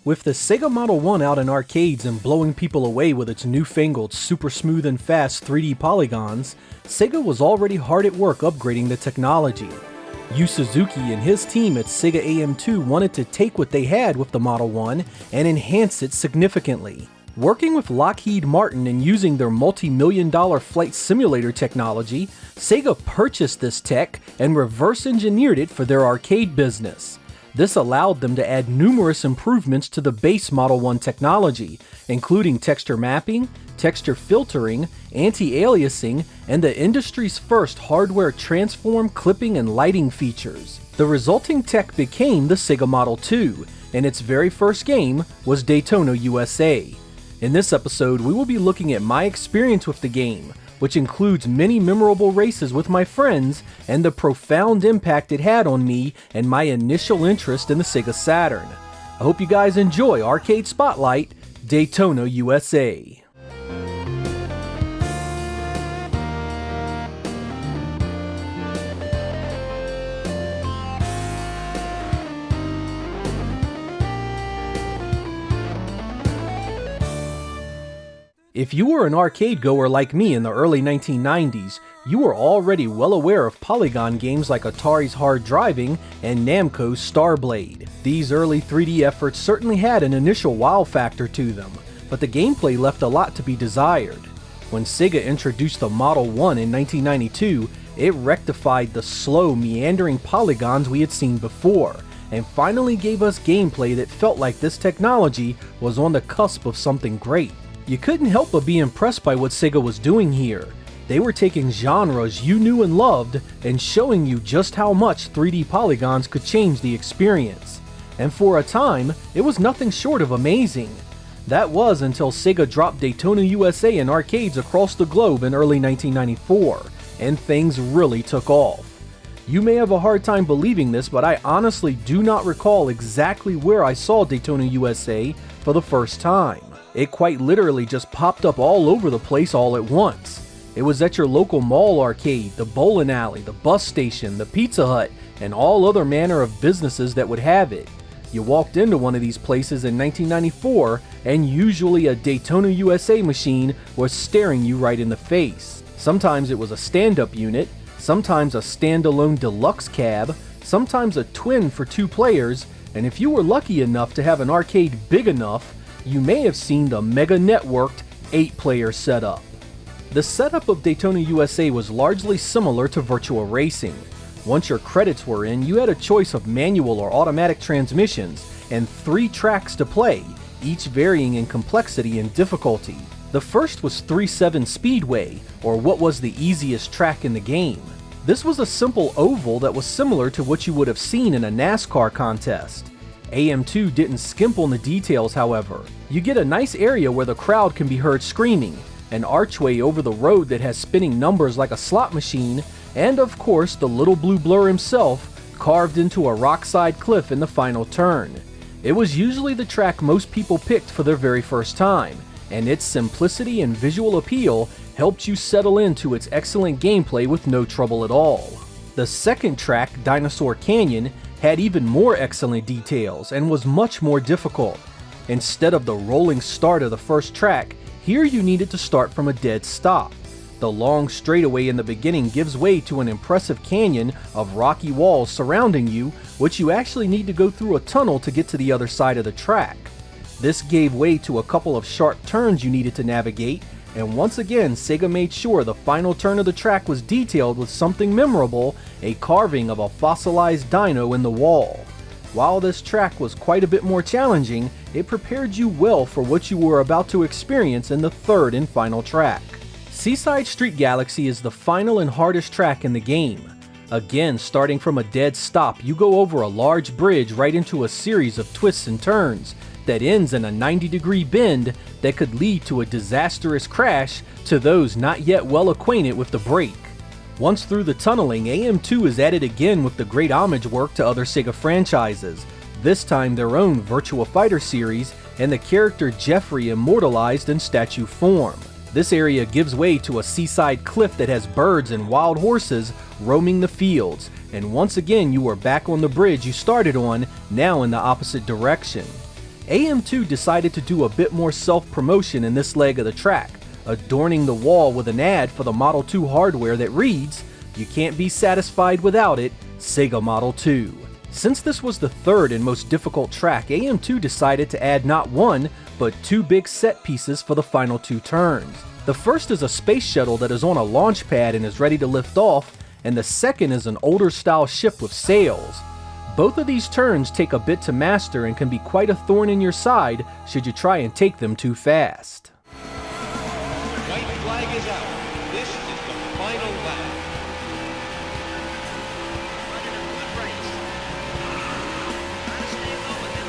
With the Sega Model 1 out in arcades and blowing people away with its newfangled super smooth and fast 3D polygons, Sega was already hard at work upgrading the technology. Yu Suzuki and his team at Sega AM2 wanted to take what they had with the Model 1 and enhance it significantly. Working with Lockheed Martin and using their multi-million-dollar flight simulator technology, Sega purchased this tech and reverse engineered it for their arcade business. This allowed them to add numerous improvements to the base Model 1 technology, including texture mapping, texture filtering, anti-aliasing, and the industry's first hardware transform, clipping, and lighting features. The resulting tech became the Sega Model 2, and its very first game was Daytona USA. In this episode, we will be looking at my experience with the game, which includes many memorable races with my friends and the profound impact it had on me and my initial interest in the Sega Saturn. I hope you guys enjoy Arcade Spotlight, Daytona USA. If you were an arcade goer like me in the early 1990s, you were already well aware of polygon games like Atari's Hard Driving and Namco's Starblade. These early 3D efforts certainly had an initial wow factor to them, but the gameplay left a lot to be desired. When Sega introduced the Model 1 in 1992, it rectified the slow, meandering polygons we had seen before, and finally gave us gameplay that felt like this technology was on the cusp of something great. You couldn't help but be impressed by what Sega was doing here. They were taking genres you knew and loved and showing you just how much 3D polygons could change the experience. And for a time, it was nothing short of amazing. That was until Sega dropped Daytona USA in arcades across the globe in early 1994, and things really took off. You may have a hard time believing this, but I honestly do not recall exactly where I saw Daytona USA for the first time. It quite literally just popped up all over the place all at once. It was at your local mall arcade, the bowling alley, the bus station, the Pizza Hut, and all other manner of businesses that would have it. You walked into one of these places in 1994, and usually a Daytona USA machine was staring you right in the face. Sometimes it was a stand-up unit, sometimes a standalone deluxe cab, sometimes a twin for 2 players, and if you were lucky enough to have an arcade big enough, you may have seen the mega networked 8-player setup. The setup of Daytona USA was largely similar to Virtua Racing. Once your credits were in, you had a choice of manual or automatic transmissions and 3 tracks to play, each varying in complexity and difficulty. The first was 3-7 Speedway, or what was the easiest track in the game. This was a simple oval that was similar to what you would have seen in a NASCAR contest. AM2 didn't skimp on the details, however. You get a nice area where the crowd can be heard screaming, an archway over the road that has spinning numbers like a slot machine, and of course the little blue blur himself carved into a rockside cliff in the final turn. It was usually the track most people picked for their very first time, and its simplicity and visual appeal helped you settle into its excellent gameplay with no trouble at all. The second track, Dinosaur Canyon, had even more excellent details and was much more difficult. Instead of the rolling start of the first track, here you needed to start from a dead stop. The long straightaway in the beginning gives way to an impressive canyon of rocky walls surrounding you, which you actually need to go through a tunnel to get to the other side of the track. This gave way to a couple of sharp turns you needed to navigate, and once again Sega made sure the final turn of the track was detailed with something memorable, a carving of a fossilized dino in the wall. While this track was quite a bit more challenging, it prepared you well for what you were about to experience in the third and final track. Seaside Street Galaxie is the final and hardest track in the game. Again, starting from a dead stop, you go over a large bridge right into a series of twists and turns that ends in a 90-degree bend that could lead to a disastrous crash to those not yet well acquainted with the brake. Once through the tunneling, AM2 is at it again with the great homage work to other Sega franchises, this time their own Virtua Fighter series and the character Jeffrey immortalized in statue form. This area gives way to a seaside cliff that has birds and wild horses roaming the fields, and once again you are back on the bridge you started on, now in the opposite direction. AM2 decided to do a bit more self-promotion in this leg of the track, adorning the wall with an ad for the Model 2 hardware that reads, "You can't be satisfied without it, Sega Model 2." Since this was the third and most difficult track, AM2 decided to add not one, but two big set pieces for the final two turns. The first is a space shuttle that is on a launch pad and is ready to lift off, and the second is an older style ship with sails. Both of these turns take a bit to master and can be quite a thorn in your side should you try and take them too fast. The white flag is out. This is the final lap. Running a good race. Try to stay low with him.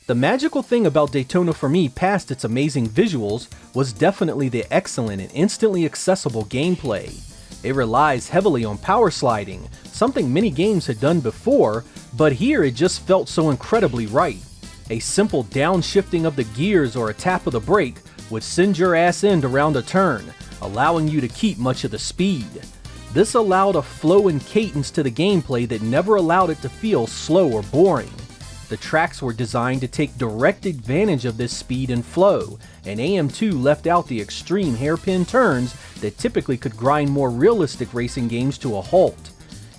The magical thing about Daytona for me past its amazing visuals was definitely the excellent and instantly accessible gameplay. It relies heavily on power sliding, something many games had done before, but here it just felt so incredibly right. A simple downshifting of the gears or a tap of the brake would send your ass end around a turn, allowing you to keep much of the speed. This allowed a flow and cadence to the gameplay that never allowed it to feel slow or boring. The tracks were designed to take direct advantage of this speed and flow, and AM2 left out the extreme hairpin turns that typically could grind more realistic racing games to a halt.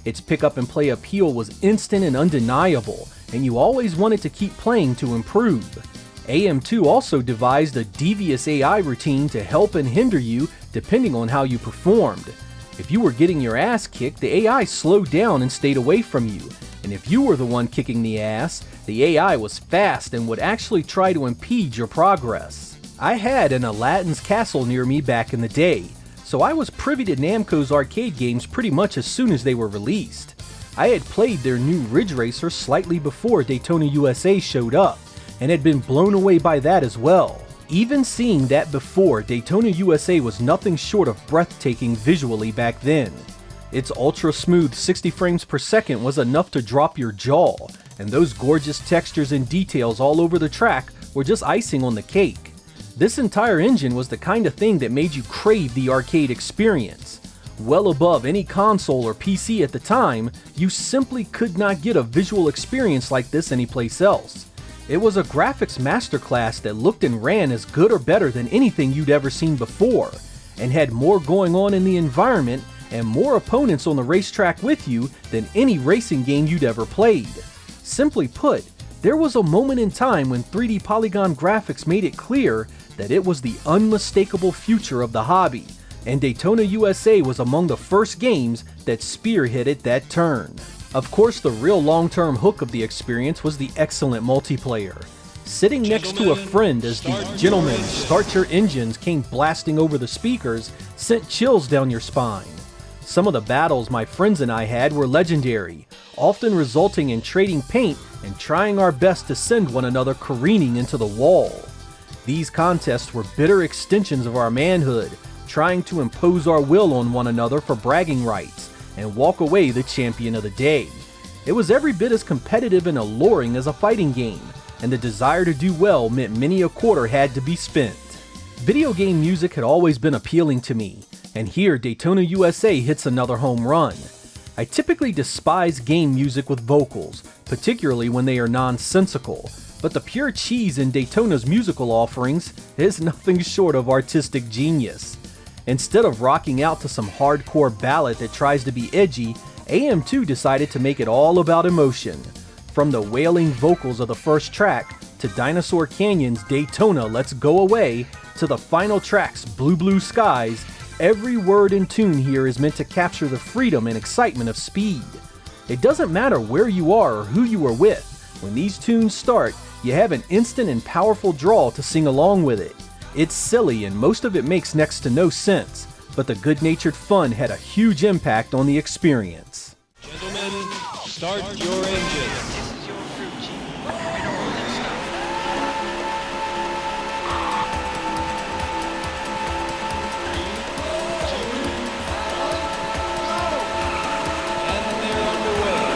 Its pick up and play appeal was instant and undeniable, and you always wanted to keep playing to improve. AM2 also devised a devious AI routine to help and hinder you depending on how you performed. If you were getting your ass kicked, the AI slowed down and stayed away from you. And if you were the one kicking the ass, the AI was fast and would actually try to impede your progress. I had an Aladdin's Castle near me back in the day, so I was privy to Namco's arcade games pretty much as soon as they were released. I had played their new Ridge Racer slightly before Daytona USA showed up, and had been blown away by that as well. Even seeing that before, Daytona USA was nothing short of breathtaking visually back then. Its ultra-smooth 60 frames per second was enough to drop your jaw, and those gorgeous textures and details all over the track were just icing on the cake. This entire engine was the kind of thing that made you crave the arcade experience. Well above any console or PC at the time, you simply could not get a visual experience like this anyplace else. It was a graphics masterclass that looked and ran as good or better than anything you'd ever seen before, and had more going on in the environment and more opponents on the racetrack with you than any racing game you'd ever played. Simply put, there was a moment in time when 3D polygon graphics made it clear that it was the unmistakable future of the hobby, and Daytona USA was among the first games that spearheaded that turn. Of course, the real long-term hook of the experience was the excellent multiplayer. Sitting next to a friend as the "Gentlemen, start your engines" came blasting over the speakers sent chills down your spine. Some of the battles my friends and I had were legendary, often resulting in trading paint and trying our best to send one another careening into the wall. These contests were bitter extensions of our manhood, trying to impose our will on one another for bragging rights, and walk away the champion of the day. It was every bit as competitive and alluring as a fighting game, and the desire to do well meant many a quarter had to be spent. Video game music had always been appealing to me, and here Daytona USA hits another home run. I typically despise game music with vocals, particularly when they are nonsensical, but the pure cheese in Daytona's musical offerings is nothing short of artistic genius. Instead of rocking out to some hardcore ballad that tries to be edgy, AM2 decided to make it all about emotion. From the wailing vocals of the first track, to Dinosaur Canyon's Daytona Let's Go Away, to the final track's Blue Blue Skies, every word and tune here is meant to capture the freedom and excitement of speed. It doesn't matter where you are or who you are with, when these tunes start, you have an instant and powerful draw to sing along with it. It's silly and most of it makes next to no sense, but the good-natured fun had a huge impact on the experience. Gentlemen, start your engines. This is your crew chief. We know all this stuff. And they're underway.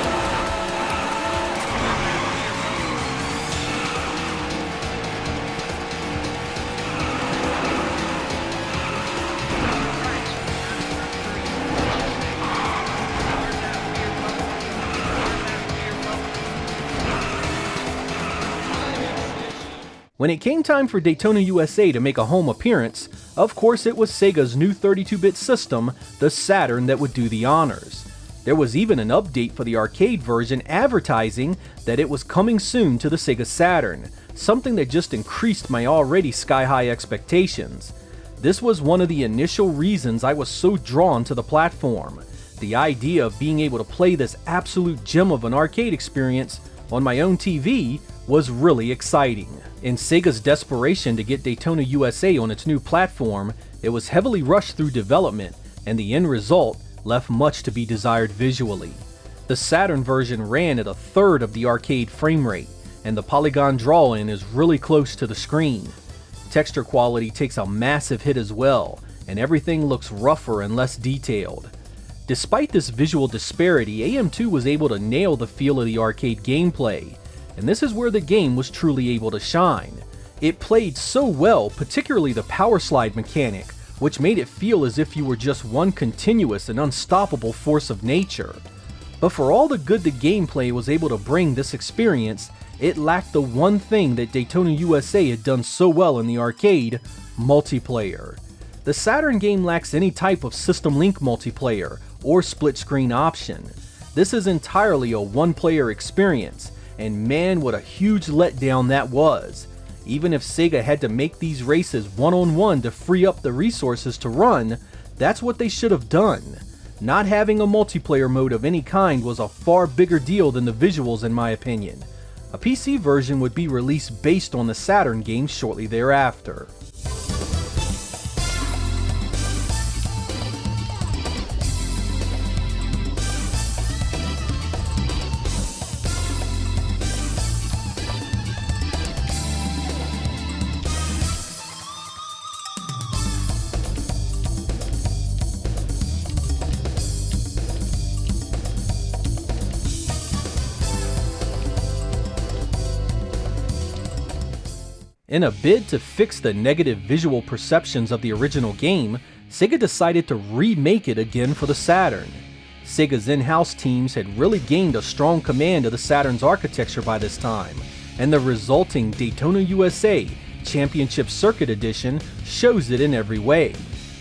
When it came time for Daytona USA to make a home appearance, of course it was Sega's new 32-bit system, the Saturn, that would do the honors. There was even an update for the arcade version advertising that it was coming soon to the Sega Saturn, something that just increased my already sky-high expectations. This was one of the initial reasons I was so drawn to the platform. The idea of being able to play this absolute gem of an arcade experience on my own TV was really exciting. In Sega's desperation to get Daytona USA on its new platform, it was heavily rushed through development, and the end result left much to be desired visually. The Saturn version ran at a third of the arcade frame rate, and the polygon draw-in is really close to the screen. Texture quality takes a massive hit as well, and everything looks rougher and less detailed. Despite this visual disparity, AM2 was able to nail the feel of the arcade gameplay, and this is where the game was truly able to shine. It played so well, particularly the power slide mechanic, which made it feel as if you were just one continuous and unstoppable force of nature. But for all the good the gameplay was able to bring this experience, it lacked the one thing that Daytona USA had done so well in the arcade: multiplayer. The Saturn game lacks any type of system link multiplayer or split screen option. This is entirely a one-player experience, and man, what a huge letdown that was. Even if Sega had to make these races one-on-one to free up the resources to run, that's what they should have done. Not having a multiplayer mode of any kind was a far bigger deal than the visuals, in my opinion. A PC version would be released based on the Saturn game shortly thereafter. In a bid to fix the negative visual perceptions of the original game, Sega decided to remake it again for the Saturn. Sega's in-house teams had really gained a strong command of the Saturn's architecture by this time, and the resulting Daytona USA Championship Circuit Edition shows it in every way.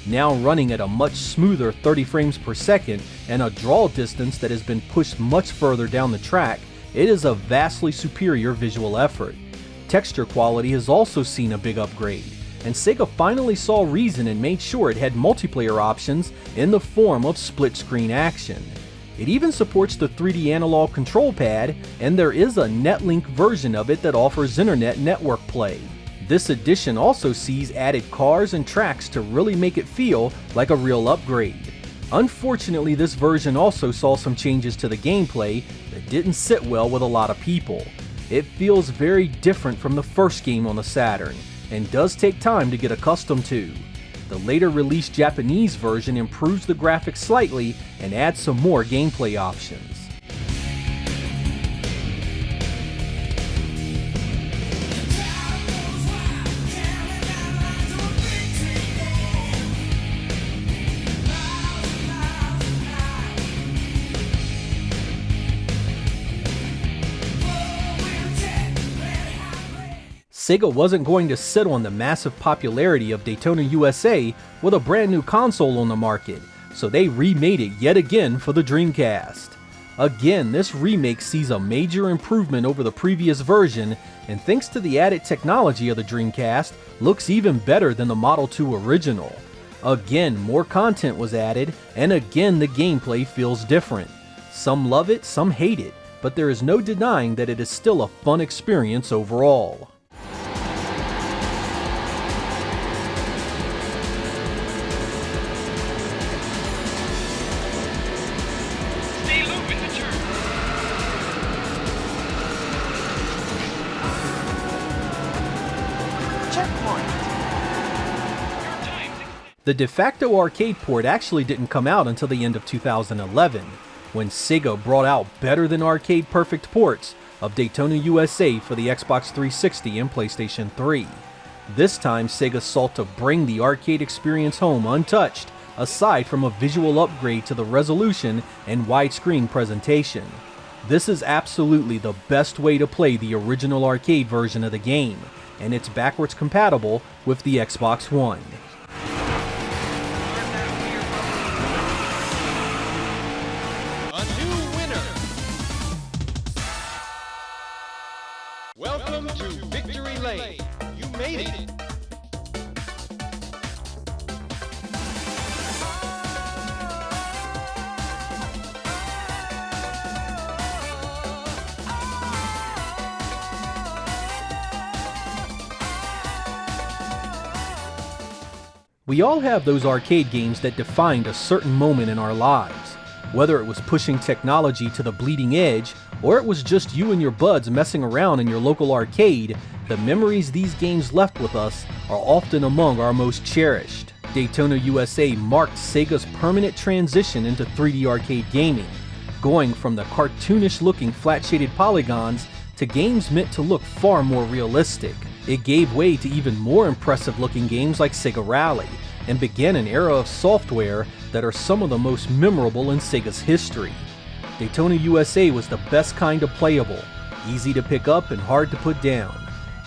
Now running at a much smoother 30 frames per second and a draw distance that has been pushed much further down the track, it is a vastly superior visual effort. Texture quality has also seen a big upgrade, and Sega finally saw reason and made sure it had multiplayer options in the form of split-screen action. It even supports the 3D analog control pad, and there is a Netlink version of it that offers internet network play. This edition also sees added cars and tracks to really make it feel like a real upgrade. Unfortunately, this version also saw some changes to the gameplay that didn't sit well with a lot of people. It feels very different from the first game on the Saturn, and does take time to get accustomed to. The later released Japanese version improves the graphics slightly and adds some more gameplay options. Sega wasn't going to sit on the massive popularity of Daytona USA with a brand new console on the market, so they remade it yet again for the Dreamcast. Again, this remake sees a major improvement over the previous version, and thanks to the added technology of the Dreamcast, looks even better than the Model 2 original. Again, more content was added, and again the gameplay feels different. Some love it, some hate it, but there is no denying that it is still a fun experience overall. Stay low in the turn. Checkpoint. Your time's The de facto arcade port actually didn't come out until the end of 2011, when Sega brought out better than arcade perfect ports of Daytona USA for the Xbox 360 and PlayStation 3. This time Sega sought to bring the arcade experience home untouched, aside from a visual upgrade to the resolution and widescreen presentation. This is absolutely the best way to play the original arcade version of the game, and it's backwards compatible with the Xbox One. A new winner. Welcome to Victory Lane. You made it. We all have those arcade games that defined a certain moment in our lives. Whether it was pushing technology to the bleeding edge, or it was just you and your buds messing around in your local arcade, the memories these games left with us are often among our most cherished. Daytona USA marked Sega's permanent transition into 3D arcade gaming, going from the cartoonish looking flat-shaded polygons to games meant to look far more realistic. It gave way to even more impressive looking games like Sega Rally, and began an era of software that are some of the most memorable in Sega's history. Daytona USA was the best kind of playable, easy to pick up and hard to put down.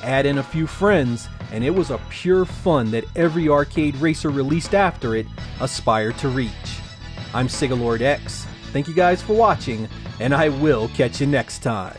Add in a few friends, and it was a pure fun that every arcade racer released after it aspired to reach. I'm Sega Lord X, thank you guys for watching, and I will catch you next time.